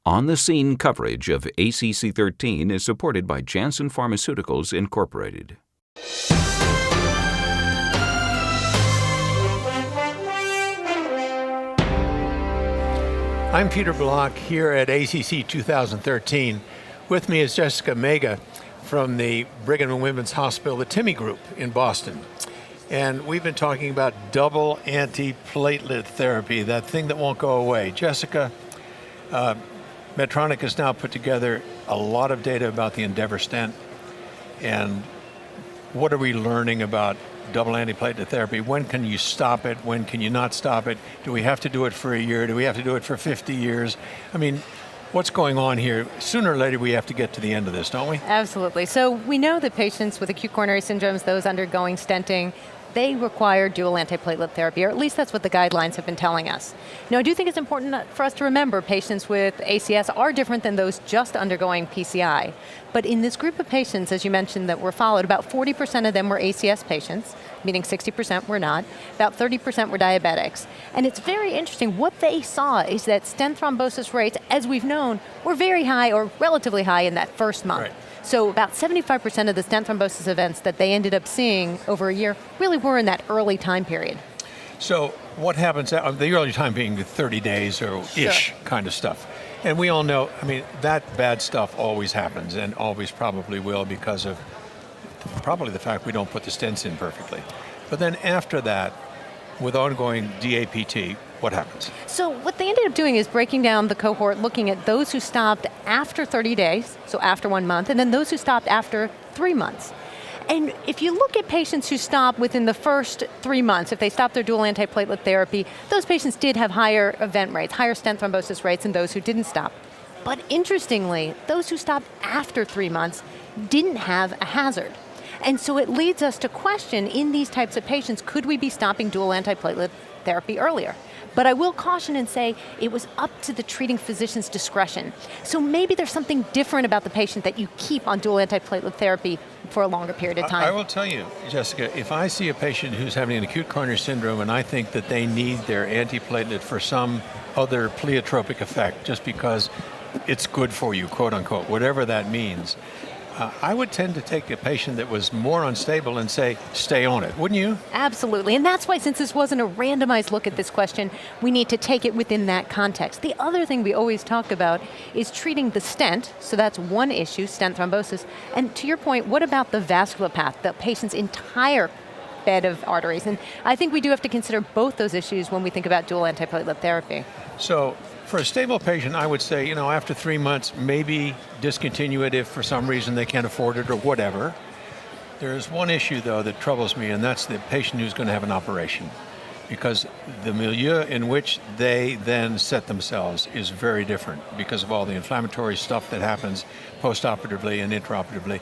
On-the-scene coverage of ACC.13 is supported by Janssen Pharmaceuticals, Incorporated. I'm Peter Block here at ACC 2013. With me is Jessica Mega from the Brigham and Women's Hospital, the Timmy Group in Boston. And we've been talking about double antiplatelet therapy, that thing that won't go away. Jessica, Medtronic has now put together a lot of data about the Endeavor stent. And what are we learning about double antiplatelet therapy? When can you stop it? When can you not stop it? Do we have to do it for a year? Do we have to do it for 50 years? I mean, what's going on here? Sooner or later, we have to get to the end of this, don't we? Absolutely. So we know that patients with acute coronary syndromes, those undergoing stenting, they require dual antiplatelet therapy, or at least that's what the guidelines have been telling us. Now, I do think it's important for us to remember patients with ACS are different than those just undergoing PCI. But in this group of patients, as you mentioned, that were followed, about 40% of them were ACS patients, meaning 60% were not. About 30% were diabetics. And it's very interesting. What they saw is that stent thrombosis rates, as we've known, were very high or relatively high in that first month. Right. So about 75% of the stent thrombosis events that they ended up seeing over a year really were in that early time period. So what happens, the early time being 30 days or ish kind of stuff. And we all know, I mean, that bad stuff always happens and always probably will because of probably the fact we don't put the stents in perfectly. But then after that, with ongoing DAPT, what happens? So what they ended up doing is breaking down the cohort, looking at those who stopped after 30 days, so after 1 month, and then those who stopped after 3 months. And if you look at patients who stop within the first 3 months, if they stopped their dual antiplatelet therapy, those patients did have higher event rates, higher stent thrombosis rates than those who didn't stop. But interestingly, those who stopped after 3 months didn't have a hazard. And so it leads us to question, in these types of patients, could we be stopping dual antiplatelet therapy earlier? But I will caution and say it was up to the treating physician's discretion. So maybe there's something different about the patient that you keep on dual antiplatelet therapy for a longer period of time. I will tell you, Jessica, if I see a patient who's having an acute coronary syndrome and I think that they need their antiplatelet for some other pleiotropic effect, just because it's good for you, quote unquote, whatever that means, I would tend to take a patient that was more unstable and say, stay on it, wouldn't you? Absolutely, and that's why, since this wasn't a randomized look at this question, we need to take it within that context. The other thing we always talk about is treating the stent, so that's one issue, stent thrombosis, and to your point, what about the vascular path, the patient's entire bed of arteries? And I think we do have to consider both those issues when we think about dual antiplatelet therapy. So, for a stable patient, I would say, after 3 months, maybe discontinue it if for some reason they can't afford it or whatever. There's one issue, though, that troubles me, and that's the patient who's going to have an operation. Because the milieu in which they then set themselves is very different because of all the inflammatory stuff that happens postoperatively and intraoperatively.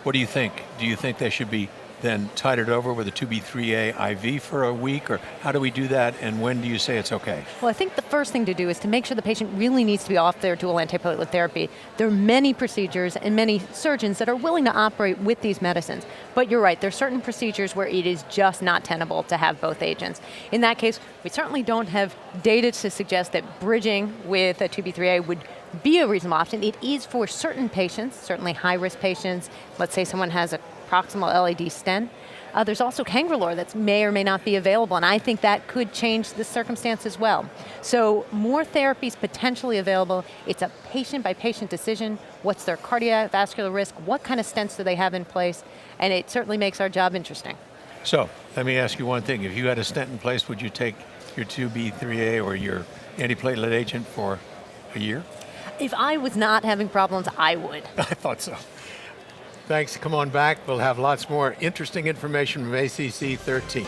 What do you think? Do you think they should be then tied over with a 2B3A IV for a week, or how do we do that, and when do you say it's okay? Well, I think the first thing to do is to make sure the patient really needs to be off their dual antiplatelet therapy. There are many procedures and many surgeons that are willing to operate with these medicines, but you're right, there are certain procedures where it is just not tenable to have both agents. In that case, we certainly don't have data to suggest that bridging with a 2B3A would be a reasonable option. It is for certain patients, certainly high-risk patients. Let's say someone has a proximal LAD stent. There's also Cangrelor that may or may not be available, and I think that could change the circumstance as well. So more therapies potentially available. It's a patient-by-patient decision. What's their cardiovascular risk? What kind of stents do they have in place? And it certainly makes our job interesting. So let me ask you one thing. If you had a stent in place, would you take your 2B3A or your antiplatelet agent for a year? If I was not having problems, I would. I thought so. Thanks. Come on back. We'll have lots more interesting information from ACC 13.